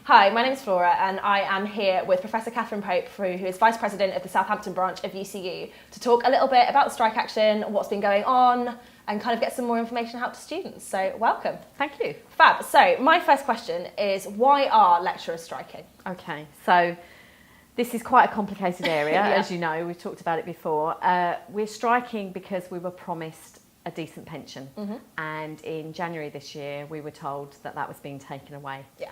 Hi, my name is Flora and I am here with Professor Catherine Pope, who is Vice President of the Southampton branch of UCU, to talk a little bit about the strike action, what's been going on, and kind of get some more information out to students. So welcome. Thank you. Fab. So my first question is, why are lecturers striking? Okay, so this is quite a complicated area, Yeah. as you know, we've talked about it before. We're striking because we were promised a decent pension, and in January this year we were told that that was being taken away. Yeah.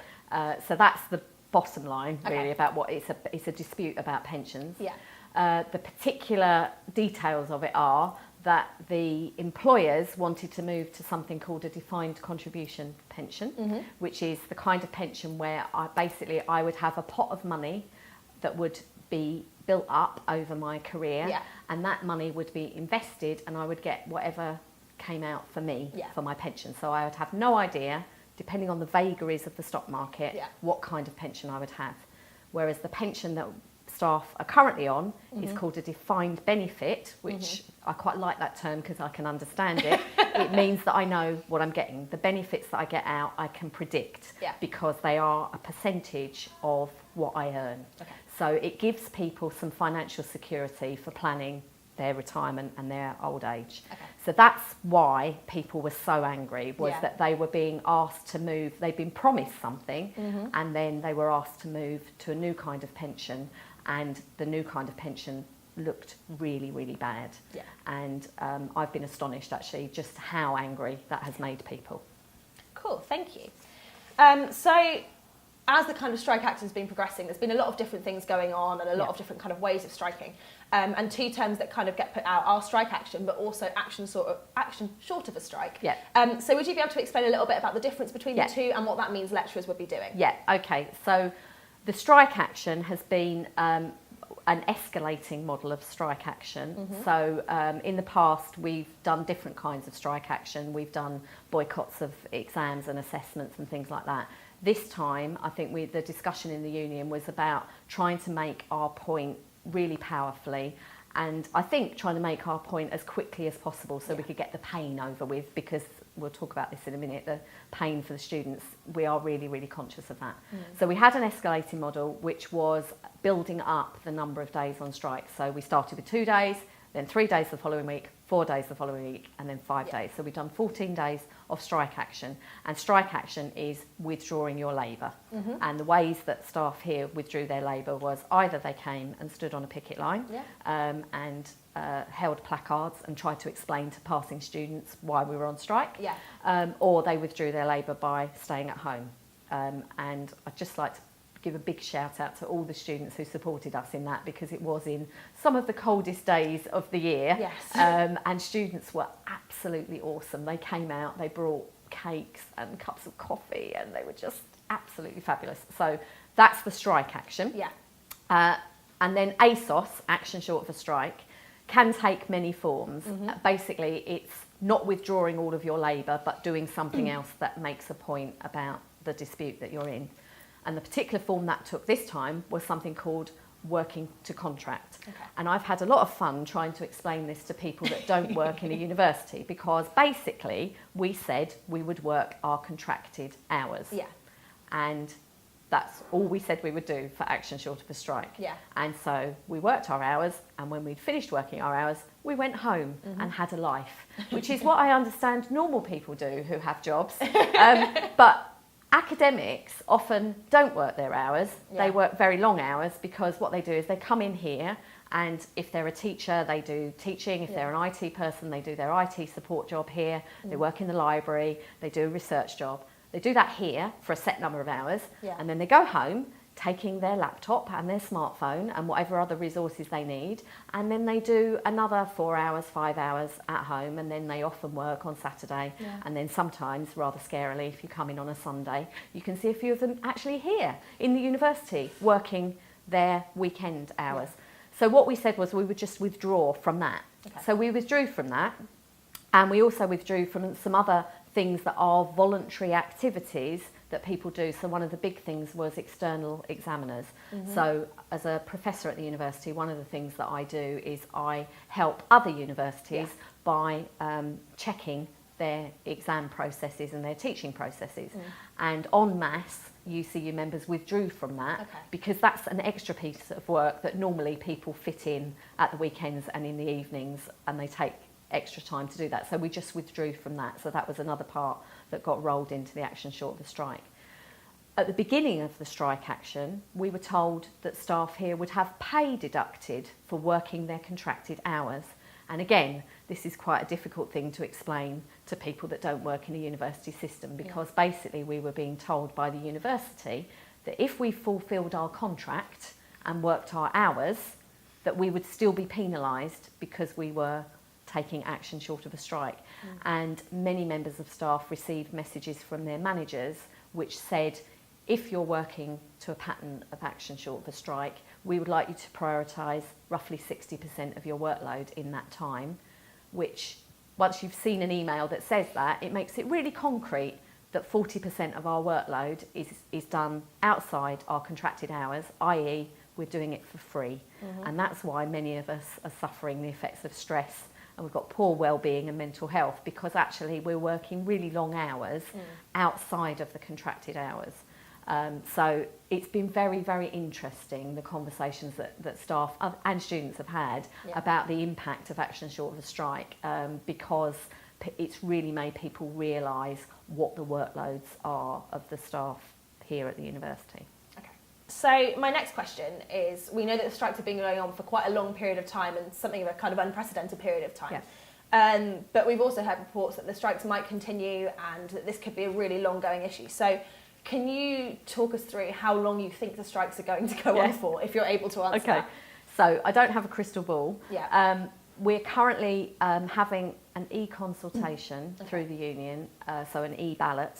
So that's the bottom line, really, Okay. about what it's a dispute about pensions. Yeah. The particular details of it are that the employers wanted to move to something called a defined contribution pension, which is the kind of pension where I would have a pot of money that would be built up over my career, Yeah. and that money would be invested and I would get whatever came out for me Yeah. for my pension. So I would have no idea, depending on the vagaries of the stock market, Yeah. what kind of pension I would have. Whereas the pension that staff are currently on is called a defined benefit, which I quite like that term because I can understand it. It means that I know what I'm getting. The benefits that I get out, I can predict, Yeah. because they are a percentage of what I earn. Okay. So it gives people some financial security for planning their retirement and their old age. Okay. So that's why people were so angry, was Yeah. that they were being asked to move. They'd been promised something, and then they were asked to move to a new kind of pension, and the new kind of pension looked really, really bad. Yeah. And I've been astonished, actually, just how angry that has made people. Cool, thank you. So as the kind of strike action has been progressing, there's been a lot of different things going on and a lot of different kind of ways of striking. And two terms that kind of get put out are strike action, but also action short of a strike. Yeah. So would you be able to explain a little bit about the difference between Yeah. the two and what that means lecturers would be doing? Yeah, okay. So the strike action has been an escalating model of strike action. So in the past, we've done different kinds of strike action. We've done boycotts of exams and assessments and things like that. This time, I think the discussion in the union was about trying to make our point really powerfully, and I think trying to make our point as quickly as possible so we could get the pain over with, because we'll talk about this in a minute, the pain for the students, we are really, really conscious of that. So we had an escalating model which was building up the number of days on strike. So we started with 2 days, then 3 days the following week, 4 days the following week, and then 5 days. So we've done 14 days of strike action, and strike action is withdrawing your labour. And the ways that staff here withdrew their labour was either they came and stood on a picket line and held placards and tried to explain to passing students why we were on strike, or they withdrew their labour by staying at home. And I'd just like to give a big shout out to all the students who supported us in that, because it was in some of the coldest days of the year. Yes. And students were absolutely awesome. They came out, they brought cakes and cups of coffee, and they were just absolutely fabulous. So that's the strike action. Yeah. And then ASOS, action short of a strike, can take many forms. Basically, it's not withdrawing all of your labour, but doing something else that makes a point about the dispute that you're in. And the particular form that took this time was something called working to contract. Okay. And I've had a lot of fun trying to explain this to people that don't work in a university, because basically we said we would work our contracted hours. Yeah. And that's all we said we would do for action short of a strike. Yeah. And so we worked our hours, and when we'd finished working our hours, we went home and had a life, which is what I understand normal people do who have jobs. But academics often don't work their hours. Yeah. They work very long hours, because what they do is they come in here, and if they're a teacher, they do teaching. If they're an IT person, they do their IT support job here. They work in the library. They do a research job. They do that here for a set number of hours, and then they go home taking their laptop and their smartphone and whatever other resources they need, and then they do another 4 hours, 5 hours at home, and then they often work on Saturday, and then sometimes, rather scarily, if you come in on a Sunday, you can see a few of them actually here in the university working their weekend hours. So what we said was we would just withdraw from that. So we withdrew from that, and we also withdrew from some other things that are voluntary activities that people do. So one of the big things was external examiners. So as a professor at the university, one of the things that I do is I help other universities by checking their exam processes and their teaching processes. And en masse, UCU members withdrew from that because that's an extra piece of work that normally people fit in at the weekends and in the evenings, and they take extra time to do that. So we just withdrew from that. So that was another part that got rolled into the action short of the strike. At the beginning of the strike action, we were told that staff here would have pay deducted for working their contracted hours. And again, this is quite a difficult thing to explain to people that don't work in a university system, because basically we were being told by the university that if we fulfilled our contract and worked our hours, that we would still be penalised because we were taking action short of a strike. And many members of staff received messages from their managers which said, if you're working to a pattern of action short of a strike, we would like you to prioritise roughly 60% of your workload in that time, which once you've seen an email that says that, it makes it really concrete that 40% of our workload is done outside our contracted hours, i.e. we're doing it for free. And that's why many of us are suffering the effects of stress, and we've got poor well-being and mental health, because actually we're working really long hours outside of the contracted hours. So it's been very, very interesting, the conversations that staff and students have had about the impact of action short of a strike, because it's really made people realise what the workloads are of the staff here at the university. Okay. So my next question is, we know that the strikes have been going on for quite a long period of time, and something of a kind of unprecedented period of time. But we've also heard reports that the strikes might continue and that this could be a really long-going issue. So can you talk us through how long you think the strikes are going to go on for, if you're able to answer that? So I don't have a crystal ball. We're currently having an e-consultation through the union, so an e-ballot,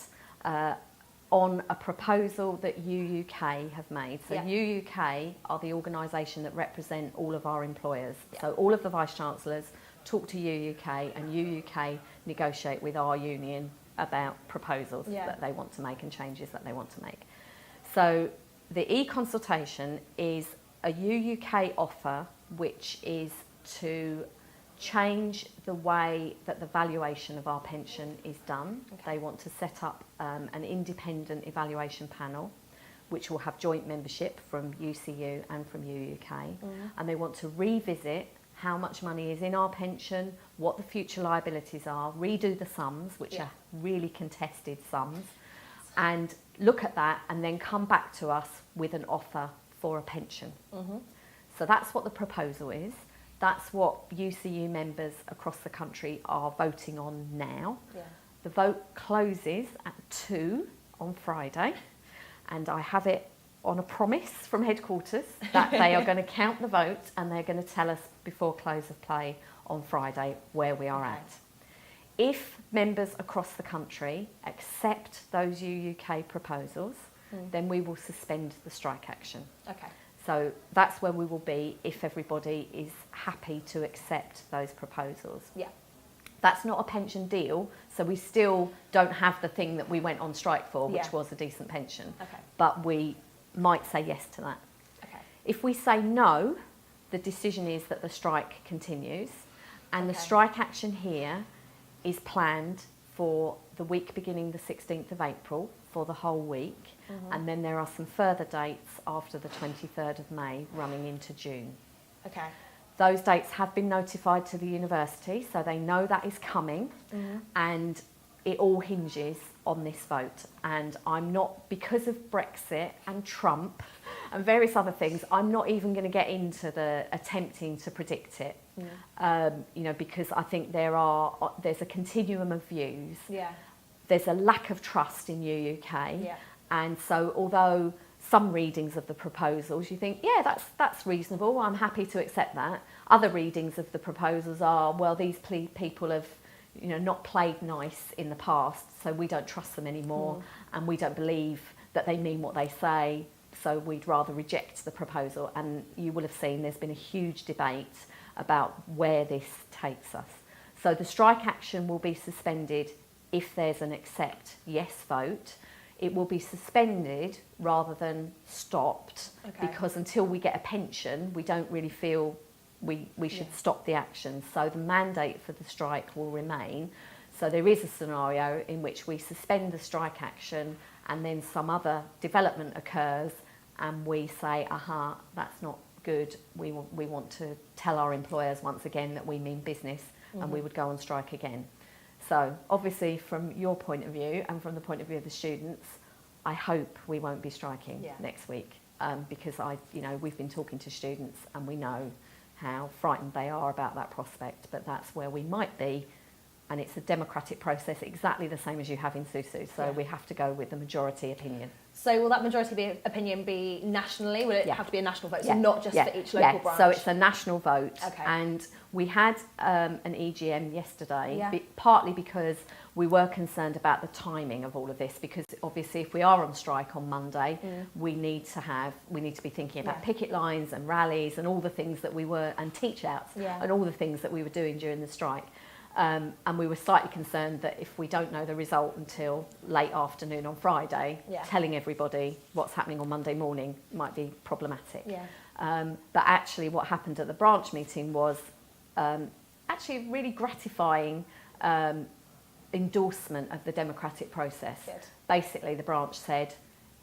on a proposal that UUK have made. So UUK are the organisation that represent all of our employers. So all of the Vice-Chancellors talk to UUK, and UUK negotiate with our union about proposals that they want to make and changes that they want to make. So the e-consultation is a UUK offer which is to change the way that the valuation of our pension is done. They want to set up an independent evaluation panel which will have joint membership from UCU and from UUK, and they want to revisit how much money is in our pension, what the future liabilities are, redo the sums, which are really contested sums, and look at that and then come back to us with an offer for a pension. So that's what the proposal is. That's what UCU members across the country are voting on now. The vote closes at 2 on Friday, and I have it on a promise from headquarters that they are going to count the vote and they're going to tell us before close of play on Friday where we are at. If members across the country accept those UUK proposals, then we will suspend the strike action. So that's where we will be if everybody is happy to accept those proposals. That's not a pension deal, so we still don't have the thing that we went on strike for, which was a decent pension. But we might say yes to that. If we say no, the decision is that the strike continues, and the strike action here is planned for the week beginning the 16th of April for the whole week, and then there are some further dates after the 23rd of May running into June. Those dates have been notified to the university, so they know that is coming, and it all hinges on this vote. And I'm not, because of Brexit and Trump and various other things, I'm not even going to get into the attempting to predict it. You know, because I think there's a continuum of views. There's a lack of trust in UUK, and so although some readings of the proposals you think, that's reasonable, I'm happy to accept that. Other readings of the proposals are, well, these people have, you know, not played nice in the past, so we don't trust them anymore, and we don't believe that they mean what they say, so we'd rather reject the proposal. And you will have seen there's been a huge debate about where this takes us. So the strike action will be suspended if there's an accept yes vote. It will be suspended rather than stopped, because until we get a pension, we don't really feel we should stop the action. So the mandate for the strike will remain. So there is a scenario in which we suspend the strike action and then some other development occurs and we say, aha, that's not good. We want to tell our employers once again that we mean business, and we would go on strike again. So obviously from your point of view and from the point of view of the students, I hope we won't be striking next week, because we've been talking to students and we know how frightened they are about that prospect, but that's where we might be. And it's a democratic process exactly the same as you have in SUSU, so we have to go with the majority opinion. So will that majority opinion be nationally? Will it have to be a national vote, so not just for each local branch? So it's a national vote, and we had an EGM yesterday, partly because we were concerned about the timing of all of this, because obviously if we are on strike on Monday, we need to be thinking about picket lines and rallies and all the things that we were, and teach outs and all the things that we were doing during the strike. And we were slightly concerned that if we don't know the result until late afternoon on Friday, telling everybody what's happening on Monday morning might be problematic. But actually what happened at the branch meeting was actually a really gratifying endorsement of the democratic process. Basically the branch said,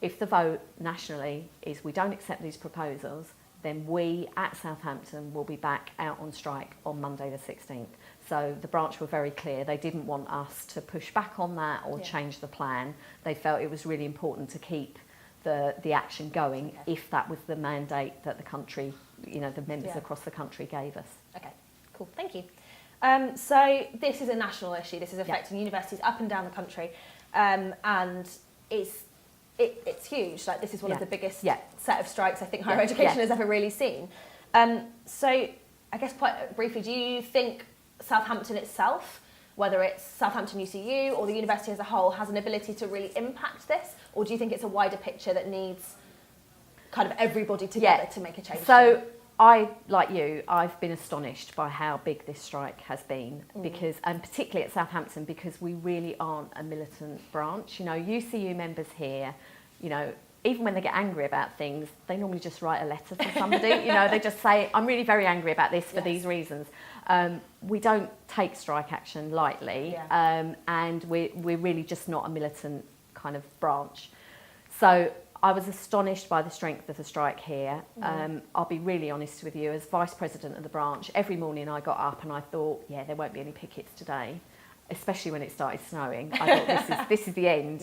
if the vote nationally is we don't accept these proposals, then we at Southampton will be back out on strike on Monday the 16th. So the branch were very clear. They didn't want us to push back on that or change the plan. They felt it was really important to keep the action going if that was the mandate that the country, the members across the country gave us. Okay, cool, thank you. So this is a national issue. This is affecting universities up and down the country, and it's huge. Like, this is one of the biggest set of strikes I think higher education has ever really seen. So I guess quite briefly, do you think Southampton itself, whether it's Southampton UCU or the university as a whole, has an ability to really impact this? Or do you think it's a wider picture that needs kind of everybody together to make a change? So like you, I've been astonished by how big this strike has been, because, and particularly at Southampton, because we really aren't a militant branch. UCU members here, even when they get angry about things, they normally just write a letter to somebody. They just say, I'm really very angry about this for these reasons. We don't take strike action lightly, and we're really just not a militant kind of branch. So I was astonished by the strength of the strike here. I'll be really honest with you, as Vice President of the branch, every morning I got up and I thought, there won't be any pickets today, especially when it started snowing. I thought, this is the end,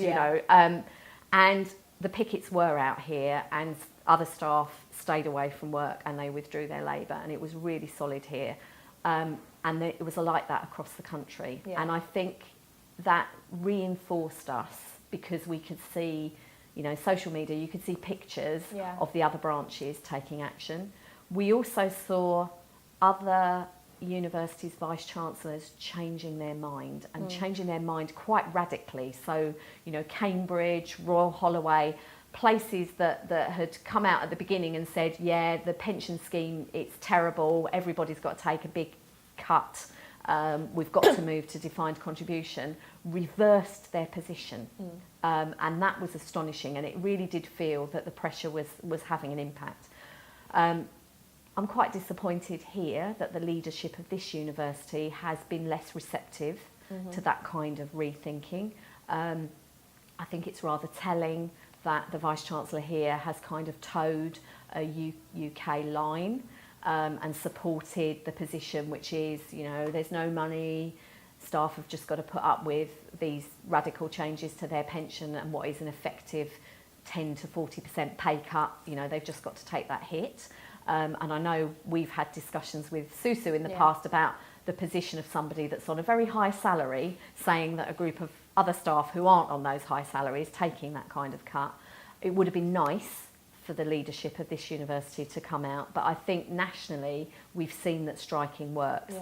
and the pickets were out here, and other staff stayed away from work and they withdrew their labour, and it was really solid here. And it was like that across the country. And I think that reinforced us, because we could see, social media, you could see pictures of the other branches taking action. We also saw other universities' vice-chancellors changing their mind, and changing their mind quite radically. So, Cambridge, Royal Holloway, places that had come out at the beginning and said, the pension scheme, it's terrible, everybody's got to take a big cut, we've got to move to defined contribution, reversed their position. And that was astonishing, and it really did feel that the pressure was having an impact. I'm quite disappointed here that the leadership of this university has been less receptive to that kind of rethinking. I think it's rather telling that the Vice-Chancellor here has kind of towed a UK line and supported the position, which is, there's no money, staff have just got to put up with these radical changes to their pension and what is an effective 10 to 40% pay cut. They've just got to take that hit. And I know we've had discussions with SUSU in the past about the position of somebody that's on a very high salary, saying that a group of other staff who aren't on those high salaries taking that kind of cut. It would have been nice for the leadership of this university to come out, but I think nationally we've seen that striking works.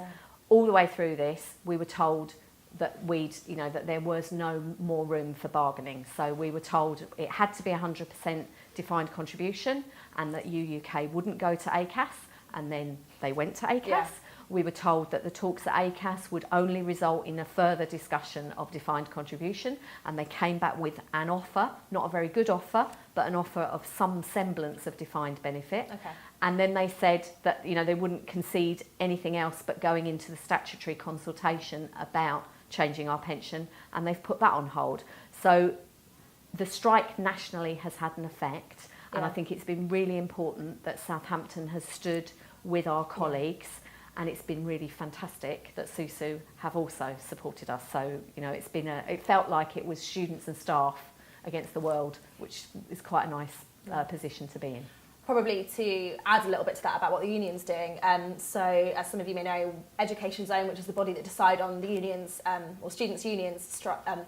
All the way through this, we were told that that there was no more room for bargaining. So we were told it had to be 100% defined contribution, and that UUK wouldn't go to ACAS, and then they went to ACAS. We were told that the talks at ACAS would only result in a further discussion of defined contribution, and they came back with an offer, not a very good offer, but an offer of some semblance of defined benefit. And then they said that they wouldn't concede anything else but going into the statutory consultation about changing our pension, and they've put that on hold. So the strike nationally has had an effect, and I think it's been really important that Southampton has stood with our colleagues, and it's been really fantastic that SUSU have also supported us. So, you know, it felt like it was students and staff against the world, which is quite a nice position to be in. Probably to add a little bit to that about what the union's doing. So, as some of you may know, Education Zone, which is the body that decide on the unions or students' unions'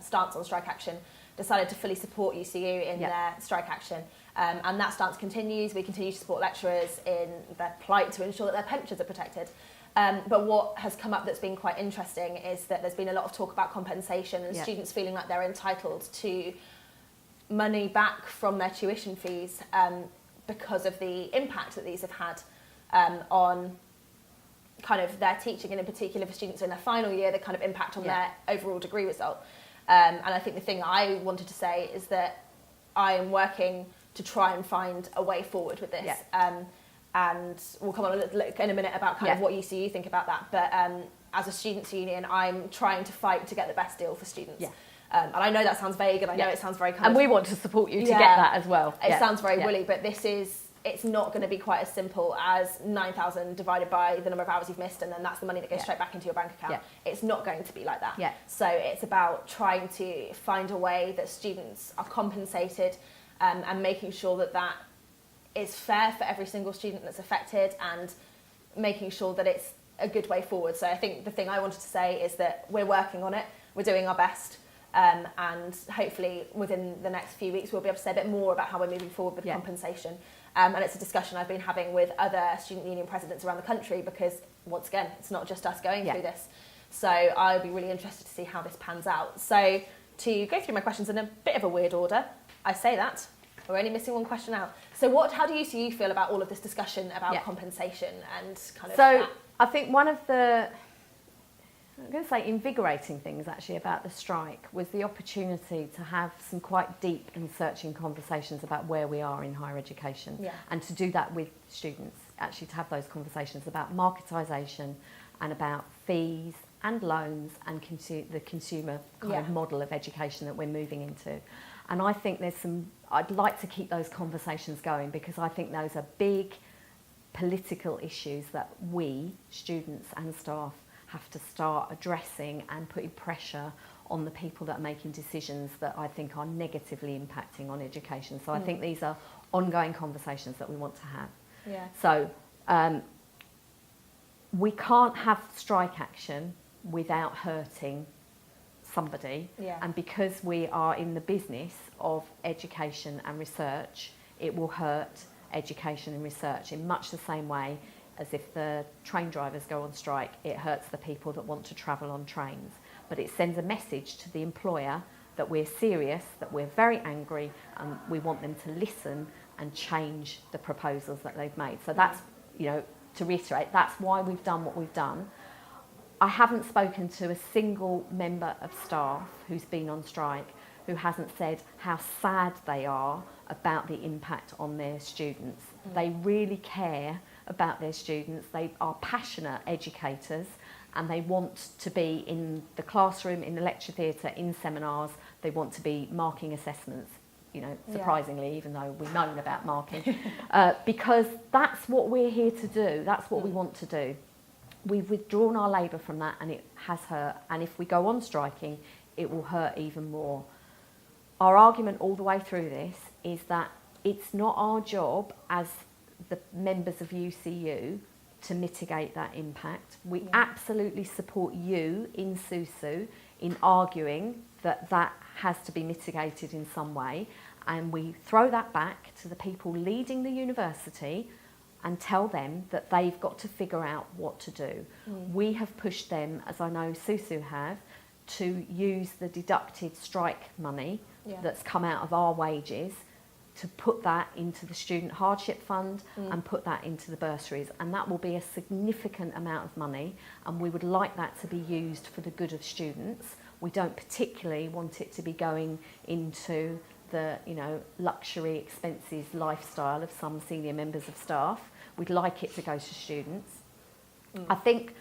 stance on strike action, decided to fully support UCU in their strike action. And that stance continues. We continue to support lecturers in their plight to ensure that their pensions are protected. But what has come up that's been quite interesting is that there's been a lot of talk about compensation and students feeling like they're entitled to money back from their tuition fees because of the impact that these have had on kind of their teaching, and in particular for students in their final year, the kind of impact on their overall degree result. And I think the thing I wanted to say is that I am working to try and find a way forward with this. And we'll come on a little in a minute about kind of what UCU think about that. But as a students' union, I'm trying to fight to get the best deal for students. And I know that sounds vague, and I know it sounds very kind of... And we want to support you to get that as well. It sounds very woolly, but it's not going to be quite as simple as 9,000 divided by the number of hours you've missed, and then that's the money that goes straight back into your bank account. It's not going to be like that. So it's about trying to find a way that students are compensated and making sure that that is fair for every single student that's affected, and making sure that it's a good way forward. So I think the thing I wanted to say is that we're working on it, we're doing our best, and hopefully within the next few weeks we'll be able to say a bit more about how we're moving forward with compensation. And it's a discussion I've been having with other student union presidents around the country, because once again, it's not just us going through this. So I'll be really interested to see how this pans out. So to go through my questions in a bit of a weird order, I say that we're only missing one question now. So how do UCU feel about all of this discussion about compensation and kind of that? I think one of the, I'm going to say invigorating things actually about the strike was the opportunity to have some quite deep and searching conversations about where we are in higher education, and to do that with students, actually to have those conversations about marketisation and about fees and loans and the consumer kind of model of education that we're moving into. And I think I'd like to keep those conversations going, because I think those are big political issues that we, students and staff, have to start addressing and putting pressure on the people that are making decisions that I think are negatively impacting on education. So I think these are ongoing conversations that we want to have. So we can't have strike action without hurting somebody, and because we are in the business of education and research, it will hurt education and research in much the same way as if the train drivers go on strike, it hurts the people that want to travel on trains. But it sends a message to the employer that we're serious, that we're very angry, and we want them to listen and change the proposals that they've made. So that's, you know, to reiterate, that's why we've done what we've done. I haven't spoken to a single member of staff who's been on strike who hasn't said how sad they are about the impact on their students. They really care about their students. They are passionate educators, and they want to be in the classroom, in the lecture theatre, in seminars. They want to be marking assessments, you know, surprisingly, even though we moan about marking, because that's what we're here to do. That's what we want to do. We've withdrawn our labour from that, and it has hurt. And if we go on striking, it will hurt even more. Our argument all the way through this is that it's not our job as the members of UCU to mitigate that impact. We absolutely support you in SUSU in arguing that that has to be mitigated in some way, and we throw that back to the people leading the university and tell them that they've got to figure out what to do. We have pushed them, as I know SUSU have, to use the deducted strike money that's come out of our wages to put that into the student hardship fund and put that into the bursaries, and that will be a significant amount of money, and we would like that to be used for the good of students. We don't particularly want it to be going into the, you know, luxury expenses lifestyle of some senior members of staff. We'd like it to go to students. I think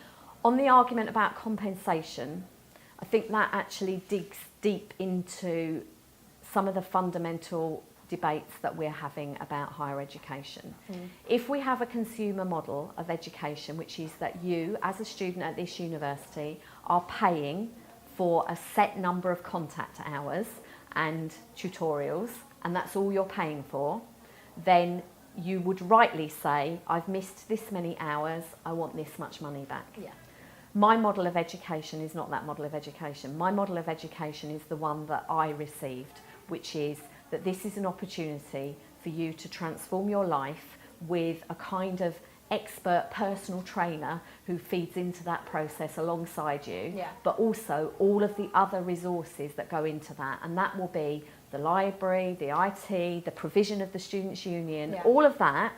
on the argument about compensation, I think that actually digs deep into some of the fundamental debates that we're having about higher education. If we have a consumer model of education, which is that you, as a student at this university, are paying for a set number of contact hours and tutorials, and that's all you're paying for, then you would rightly say, I've missed this many hours, I want this much money back. Yeah. My model of education is not that model of education. My model of education is the one that I received, which is that this is an opportunity for you to transform your life with a kind of expert personal trainer who feeds into that process alongside you, but also all of the other resources that go into that. And that will be the library, the IT, the provision of the Students' Union, all of that,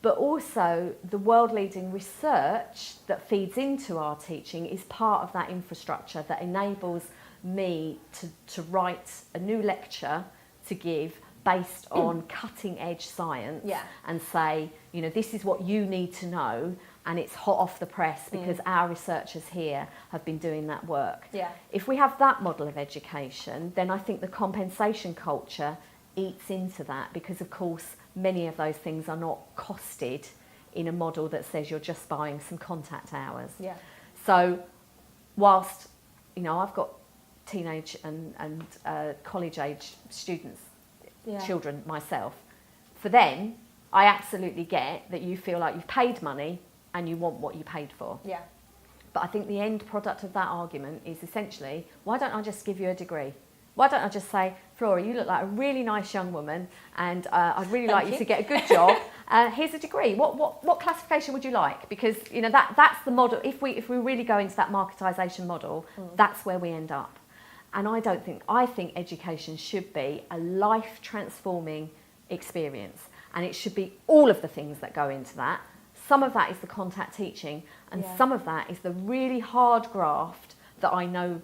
but also the world-leading research that feeds into our teaching is part of that infrastructure that enables me to write a new lecture to give based on cutting-edge science and say, you know, this is what you need to know, and it's hot off the press because our researchers here have been doing that work. If we have that model of education, then I think the compensation culture eats into that, because of course many of those things are not costed in a model that says you're just buying some contact hours. So whilst, you know, I've got teenage and college age students, children myself, for them I absolutely get that you feel like you've paid money and you want what you paid for. But I think the end product of that argument is essentially, why don't I just give you a degree? Why don't I just say, Flora, you look like a really nice young woman, and I'd really like you to get a good job. Here's a degree. What classification would you like? Because, you know, that's the model. If we really go into that marketisation model, that's where we end up. And I think education should be a life-transforming experience. And it should be all of the things that go into that. Some of that is the contact teaching, and some of that is the really hard graft that I know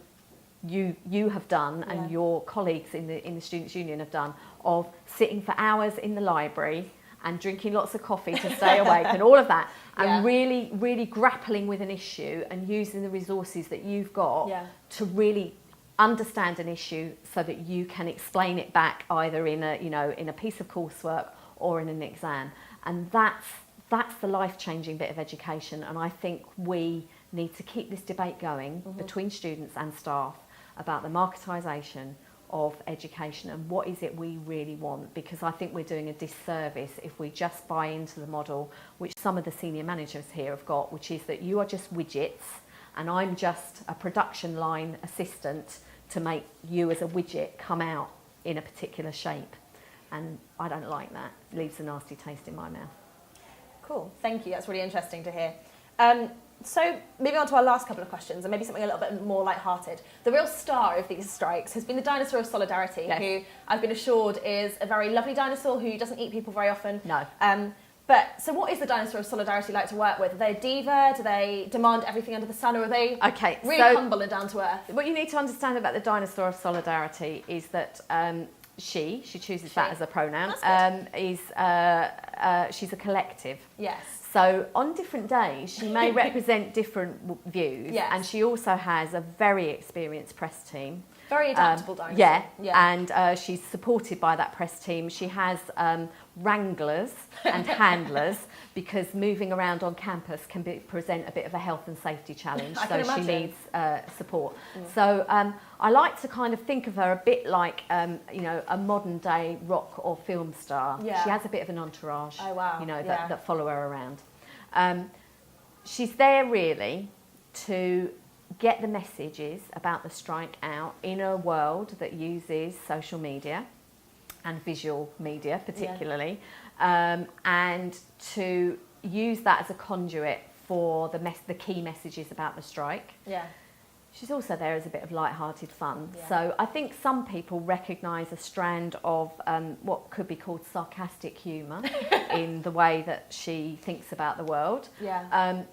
you have done and your colleagues in the Students' Union have done, of sitting for hours in the library and drinking lots of coffee to stay awake and all of that, and really, really grappling with an issue and using the resources that you've got to really understand an issue so that you can explain it back either in a piece of coursework or in an exam. And that's the life-changing bit of education, and I think we need to keep this debate going between students and staff about the marketisation of education and what is it we really want, because I think we're doing a disservice if we just buy into the model which some of the senior managers here have got, which is that you are just widgets and I'm just a production line assistant to make you as a widget come out in a particular shape. And I don't like that. It leaves a nasty taste in my mouth. Cool, thank you. That's really interesting to hear. So moving on to our last couple of questions, and maybe something a little bit more light-hearted. The real star of these strikes has been the Dinosaur of Solidarity, who I've been assured is a very lovely dinosaur who doesn't eat people very often. No. But so what is the Dinosaur of Solidarity like to work with? Are they a diva? Do they demand everything under the sun, or are they really humble and down to earth? What you need to understand about the Dinosaur of Solidarity is that she chooses that as a pronoun, she's a collective. Yes. So on different days, she may represent different views, and she also has a very experienced press team. Very adaptable dinosaur. And she's supported by that press team. She has wranglers and handlers, because moving around on campus can present a bit of a health and safety challenge. So she needs support. So I like to kind of think of her a bit like a modern day rock or film star. She has a bit of an entourage. That follow her around. She's there really to get the messages about the strike out in a world that uses social media and visual media particularly, and to use that as a conduit for the key messages about the strike. She's also there as a bit of light-hearted fun. So I think some people recognise a strand of what could be called sarcastic humour in the way that she thinks about the world.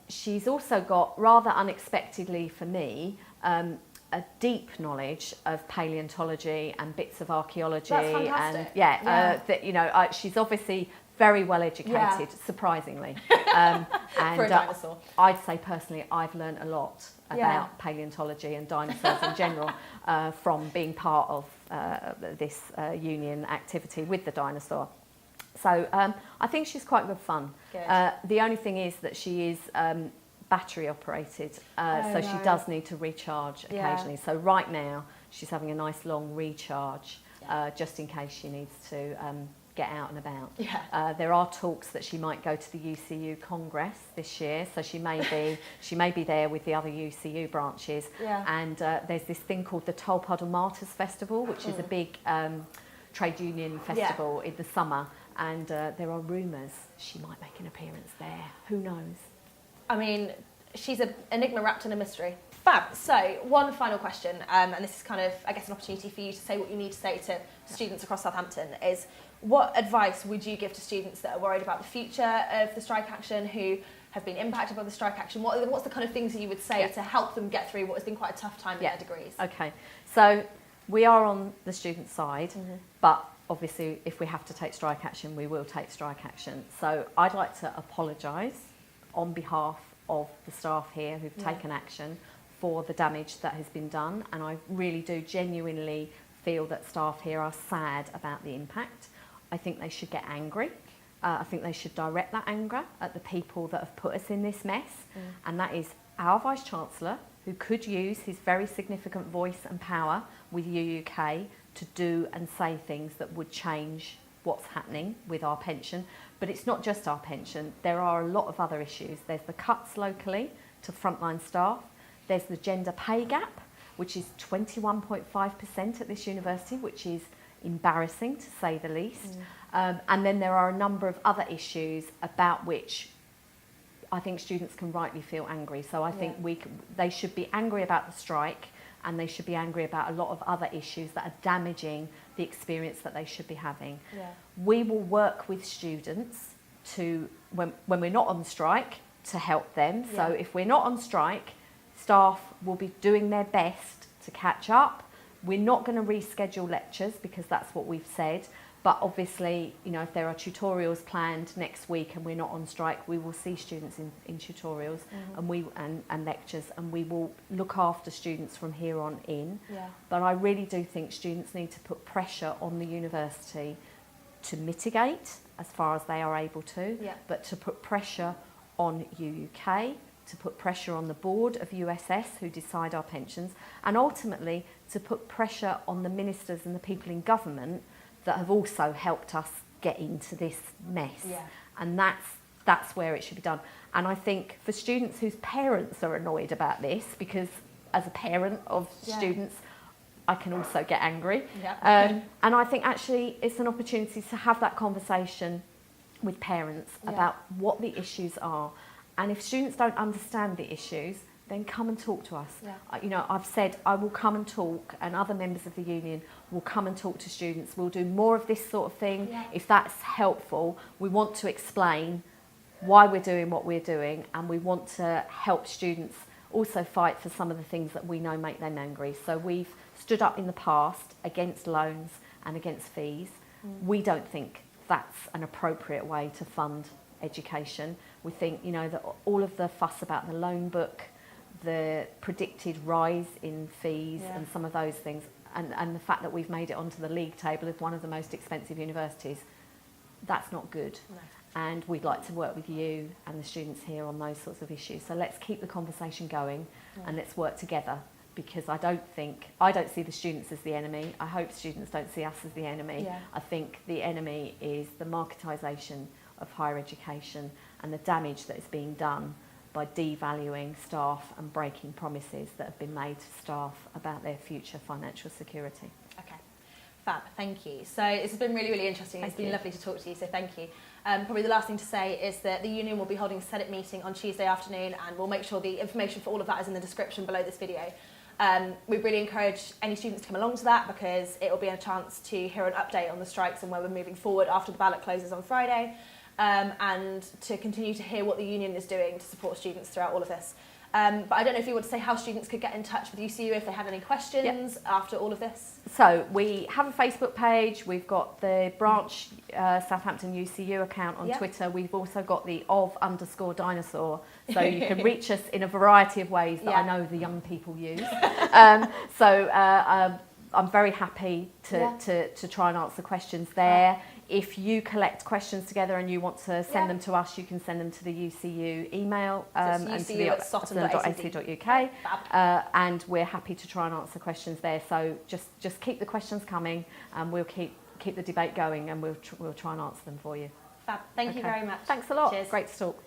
She's also got, rather unexpectedly for me, a deep knowledge of paleontology and bits of archaeology. That's fantastic. And she's obviously very well educated, surprisingly. And For a dinosaur. I'd say personally, I've learned a lot about paleontology and dinosaurs in general from being part of this union activity with the dinosaur. So I think she's quite good fun. Good. The only thing is that she is battery operated, so she does need to recharge occasionally. So right now she's having a nice long recharge just in case she needs to get out and about. There are talks that she might go to the UCU Congress this year, so she may be there with the other UCU branches. And there's this thing called the Tolpuddle Martyrs Festival, which is a big trade union festival in the summer, and there are rumours she might make an appearance there. Who knows? I mean, she's an enigma wrapped in a mystery. Fab. So, one final question, and this is kind of, I guess, an opportunity for you to say what you need to say to students across Southampton, is what advice would you give to students that are worried about the future of the strike action, who have been impacted by the strike action? What's the kind of things that you would say to help them get through what has been quite a tough time in their degrees? Okay, so we are on the student side, but obviously if we have to take strike action, we will take strike action. So I'd like to apologise on behalf of the staff here who've taken action for the damage that has been done, and I really do genuinely feel that staff here are sad about the impact. I think they should get angry. I think they should direct that anger at the people that have put us in this mess, and that is our Vice-Chancellor, who could use his very significant voice and power with UUK to do and say things that would change what's happening with our pension. But it's not just our pension. There are a lot of other issues. There's the cuts locally to frontline staff. There's the gender pay gap, which is 21.5% at this university, which is embarrassing to say the least. And then there are a number of other issues about which I think students can rightly feel angry. So I think they should be angry about the strike, and they should be angry about a lot of other issues that are damaging the experience that they should be having. We will work with students to, when we're not on strike, to help them. So if we're not on strike, staff will be doing their best to catch up. We're not going to reschedule lectures because that's what we've said. But obviously, you know, if there are tutorials planned next week and we're not on strike, we will see students in tutorials and lectures, and we will look after students from here on in. But I really do think students need to put pressure on the university to mitigate as far as they are able to, but to put pressure on UUK, to put pressure on the board of USS who decide our pensions, and ultimately to put pressure on the ministers and the people in government that have also helped us get into this mess. And that's where it should be done. And I think for students whose parents are annoyed about this, because as a parent of students, I can also get angry. And I think actually it's an opportunity to have that conversation with parents about what the issues are. And if students don't understand the issues, then come and talk to us. You know, I've said I will come and talk, and other members of the union will come and talk to students. We'll do more of this sort of thing. If that's helpful, we want to explain why we're doing what we're doing, and we want to help students also fight for some of the things that we know make them angry. So we've stood up in the past against loans and against fees. We don't think that's an appropriate way to fund education. We think, you know, that all of the fuss about the loan book, the predicted rise in fees and some of those things, and the fact that we've made it onto the league table as one of the most expensive universities, that's not good. And we'd like to work with you and the students here on those sorts of issues. So let's keep the conversation going and let's work together, because I don't see the students as the enemy. I hope students don't see us as the enemy. I think the enemy is the marketisation of higher education and the damage that is being done by devaluing staff and breaking promises that have been made to staff about their future financial security. Okay, fab, thank you. So it's been really, really interesting. It's been lovely to talk to you, so thank you. Probably the last thing to say is that the union will be holding a Senate meeting on Tuesday afternoon, and we'll make sure the information for all of that is in the description below this video. We really encourage any students to come along to that, because it will be a chance to hear an update on the strikes and where we're moving forward after the ballot closes on Friday. And to continue to hear what the union is doing to support students throughout all of this. But I don't know if you want to say how students could get in touch with UCU if they had any questions after all of this. So we have a Facebook page, we've got the branch Southampton UCU account on Twitter, we've also got the _Dinosaur, so you can reach us in a variety of ways that I know the young people use. I'm very happy to try and answer questions there. If you collect questions together and you want to send them to us, you can send them to the UCU email and to the sutton.ac.uk, and we're happy to try and answer questions there. So just keep the questions coming, and we'll keep the debate going, and we'll try and answer them for you. Fab. Thank you very much. Thanks a lot. Cheers. Great to talk.